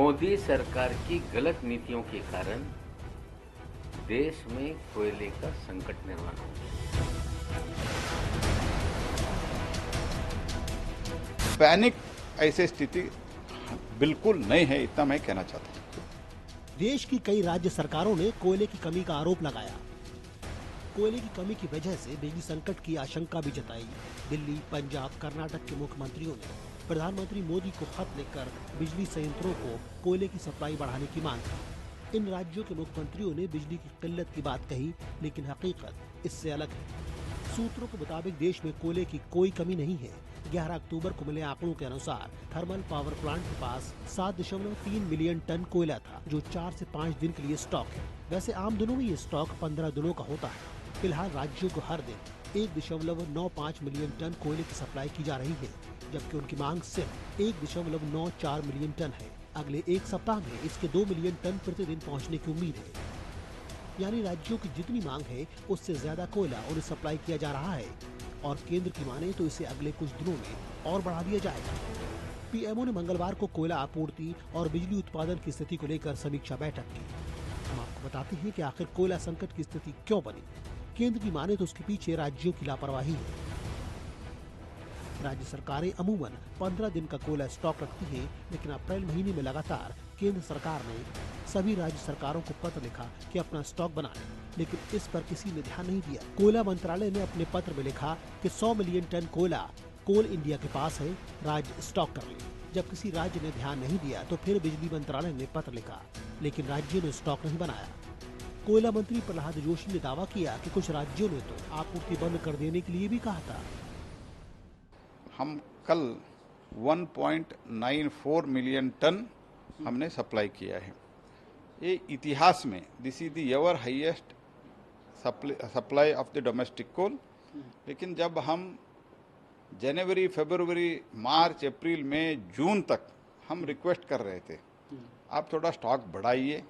मोदी सरकार की गलत नीतियों के कारण देश में कोयले का संकट निर्माण हो गया। पैनिक ऐसी स्थिति बिल्कुल नहीं है, इतना मैं कहना चाहता हूँ। देश की कई राज्य सरकारों ने कोयले की कमी का आरोप लगाया। कोयले की कमी की वजह से बिजली संकट की आशंका भी जताई। दिल्ली, पंजाब, कर्नाटक के मुख्यमंत्रियों ने प्रधानमंत्री मोदी को खत लिखकर बिजली संयंत्रों को कोयले की सप्लाई बढ़ाने की मांग की। इन राज्यों के मुख्यमंत्रियों ने बिजली की किल्लत की बात कही, लेकिन हकीकत इससे अलग है। सूत्रों के मुताबिक देश में कोयले की कोई कमी नहीं है। 11 अक्टूबर को मिले आंकड़ों के अनुसार थर्मल पावर प्लांट के पास 7.3 मिलियन टन कोयला था, जो 4 से 5 दिन के लिए स्टॉक है। वैसे आम दिनों में ये स्टॉक 15 दिनों का होता है। फिलहाल राज्यों को हर दिन 1.95 मिलियन टन कोयले की सप्लाई की जा रही है, जबकि उनकी मांग सिर्फ 1.94 मिलियन टन है। अगले एक सप्ताह में इसके 2 मिलियन टन प्रतिदिन पहुंचने की उम्मीद है। यानी राज्यों की जितनी मांग है उससे ज्यादा कोयला उन्हें सप्लाई किया जा रहा है, और केंद्र की माने तो इसे अगले कुछ दिनों में और बढ़ा दिया जाएगा। पीएमओ ने मंगलवार को कोयला आपूर्ति और बिजली उत्पादन की स्थिति को लेकर समीक्षा बैठक की। हम आपको बताते हैं कि आखिर कोयला संकट की स्थिति क्यों बनी। केंद्र की माने तो उसके पीछे राज्यों की लापरवाही है। राज्य सरकारें अमूमन 15 दिन का कोयला स्टॉक रखती हैं, लेकिन अप्रैल महीने में लगातार केंद्र सरकार ने सभी राज्य सरकारों को पत्र लिखा कि अपना स्टॉक बनाएं, लेकिन इस पर किसी ने ध्यान नहीं दिया। कोयला मंत्रालय ने अपने पत्र में लिखा कि 100 मिलियन टन कोयला कोल इंडिया के पास है, राज्य स्टॉक कर ले। जब किसी राज्य ने ध्यान नहीं दिया तो फिर बिजली मंत्रालय ने पत्र लिखा, लेकिन राज्यों ने स्टॉक नहीं बनाया। कोयला मंत्री प्रहलाद जोशी ने दावा किया कि कुछ राज्यों ने तो आपूर्ति बंद कर देने के लिए भी कहा था। हम कल 1.94 मिलियन टन हमने सप्लाई किया है। ये इतिहास में this is the ever highest supply of the domestic coal. लेकिन जब हम जनवरी, फरवरी, मार्च, अप्रैल, मई, जून तक हम रिक्वेस्ट कर रहे थे, आप थोड़ा स्टॉक बढ़ाइए।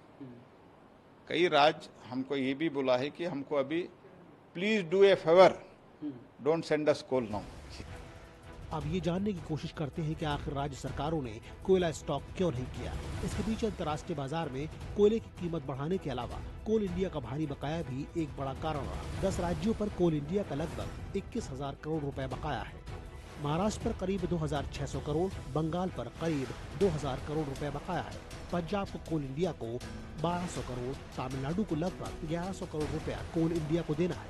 कई राज्य हमको ये भी बोला है कि हमको अभी please do a favour, don't send us coal now. अब ये जानने की कोशिश करते हैं कि आखिर राज्य सरकारों ने कोयला स्टॉक क्यों नहीं किया। इसके पीछे अंतर्राष्ट्रीय बाजार में कोयले की कीमत बढ़ाने के अलावा कोल इंडिया का भारी बकाया भी एक बड़ा कारण रहा। 10 राज्यों पर कोल इंडिया का लगभग 21,000 करोड़ रुपए बकाया है। महाराष्ट्र पर करीब 2,600 करोड़, बंगाल पर करीब 2,000 करोड़ रुपए बकाया है। पंजाब को कोल इंडिया को 1,200 करोड़, तमिलनाडु को लगभग 1,100 करोड़ रुपया कोल इंडिया को देना है।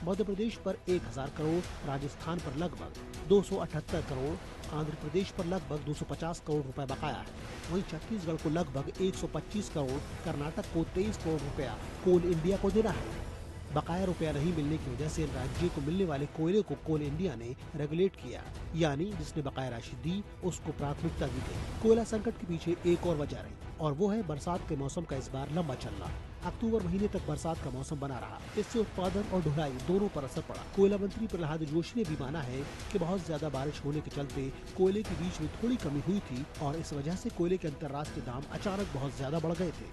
मध्य प्रदेश पर 1,000 करोड़, राजस्थान पर लगभग 278 करोड़, आंध्र प्रदेश पर लगभग 250 करोड़ रुपए बकाया है। वहीं छत्तीसगढ़ को लगभग 125 करोड़, कर्नाटक को 23 करोड़ रुपया कोल इंडिया को देना है। बकाया रुपया नहीं मिलने की वजह से राज्यों को मिलने वाले कोयले को कोल इंडिया ने रेगुलेट किया, यानी जिसने बकाया राशि दी उसको प्राथमिकता दी गई। कोयला संकट के पीछे एक और वजह रही, और वो है बरसात के मौसम का इस बार लंबा चलना। अक्टूबर महीने तक बरसात का मौसम बना रहा, इससे उत्पादन और ढुलाई दोनों पर असर पड़ा। कोयला मंत्री प्रहलाद जोशी ने भी माना है कि बहुत ज्यादा बारिश होने के चलते कोयले के बीच में थोड़ी कमी हुई थी, और इस वजह से कोयले के अंतर्राष्ट्रीय दाम अचानक बहुत ज्यादा बढ़ गए थे।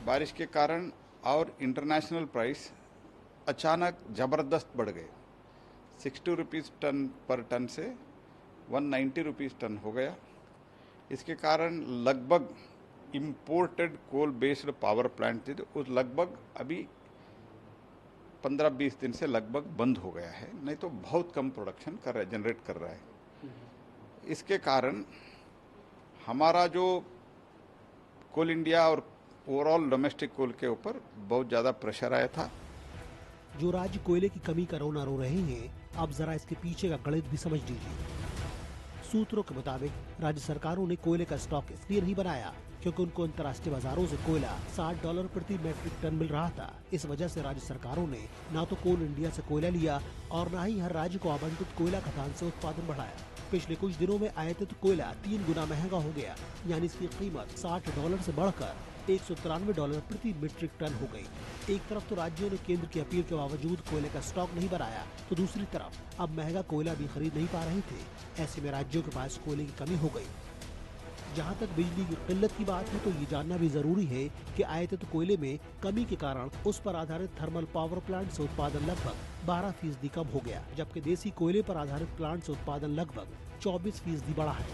बारिश के कारण और इंटरनेशनल प्राइस अचानक जबरदस्त बढ़ गए। 60 रुपीज़ टन पर टन से 190 रुपीज़ टन हो गया। इसके कारण लगभग imported coal based power plant थे, तो उस लगभग अभी 15-20 दिन से लगभग बंद हो गया है, नहीं तो बहुत कम प्रोडक्शन कर रहा है, जनरेट कर रहा है। इसके कारण हमारा जो कोल इंडिया और ओवरऑल डोमेस्टिक कोल के ऊपर बहुत ज़्यादा प्रेशर आया था। जो राज्य कोयले की कमी का रोना रो रहे हैं, अब जरा इसके पीछे का गणित भी समझ लीजिए। सूत्रों के मुताबिक राज्य सरकारों ने कोयले का स्टॉक इसलिए नहीं बनाया क्योंकि उनको अंतर्राष्ट्रीय बाजारों से कोयला $60 प्रति मैट्रिक टन मिल रहा था। इस वजह से राज्य सरकारों ने न तो कोल इंडिया से कोयला लिया और न ही हर राज्य को आवंटित कोयला खदान से उत्पादन बढ़ाया। पिछले कुछ दिनों में आयातित कोयला 3 गुना महंगा हो गया, यानी इसकी कीमत $60 से बढ़कर $193 प्रति मीट्रिक टन हो गई। एक तरफ तो राज्यों ने केंद्र की अपील के बावजूद कोयले का स्टॉक नहीं बनाया, तो दूसरी तरफ अब महंगा कोयला भी खरीद नहीं पा रहे थे। ऐसे में राज्यों के पास कोयले की कमी हो गई। जहां तक बिजली की किल्लत की बात है, तो ये जानना भी जरूरी है कि आयातित कोयले में कमी के कारण उस पर आधारित थर्मल पावर प्लांट से उत्पादन लगभग 12% कम हो गया, जबकि देसी कोयले पर आधारित प्लांट से उत्पादन लगभग 24% बढ़ा है।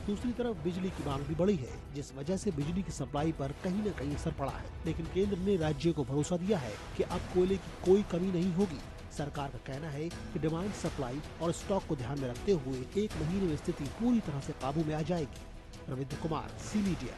दूसरी तरफ बिजली की मांग भी बढ़ी है, जिस वजह से बिजली की सप्लाई पर कहीं न कहीं असर पड़ा है। लेकिन केंद्र ने राज्य को भरोसा दिया है कि अब कोयले की कोई कमी नहीं होगी। सरकार का कहना है कि डिमांड, सप्लाई और स्टॉक को ध्यान में रखते हुए 1 महीने में स्थिति पूरी तरह से काबू में आ जाएगी। Ravindra Kumar, C media.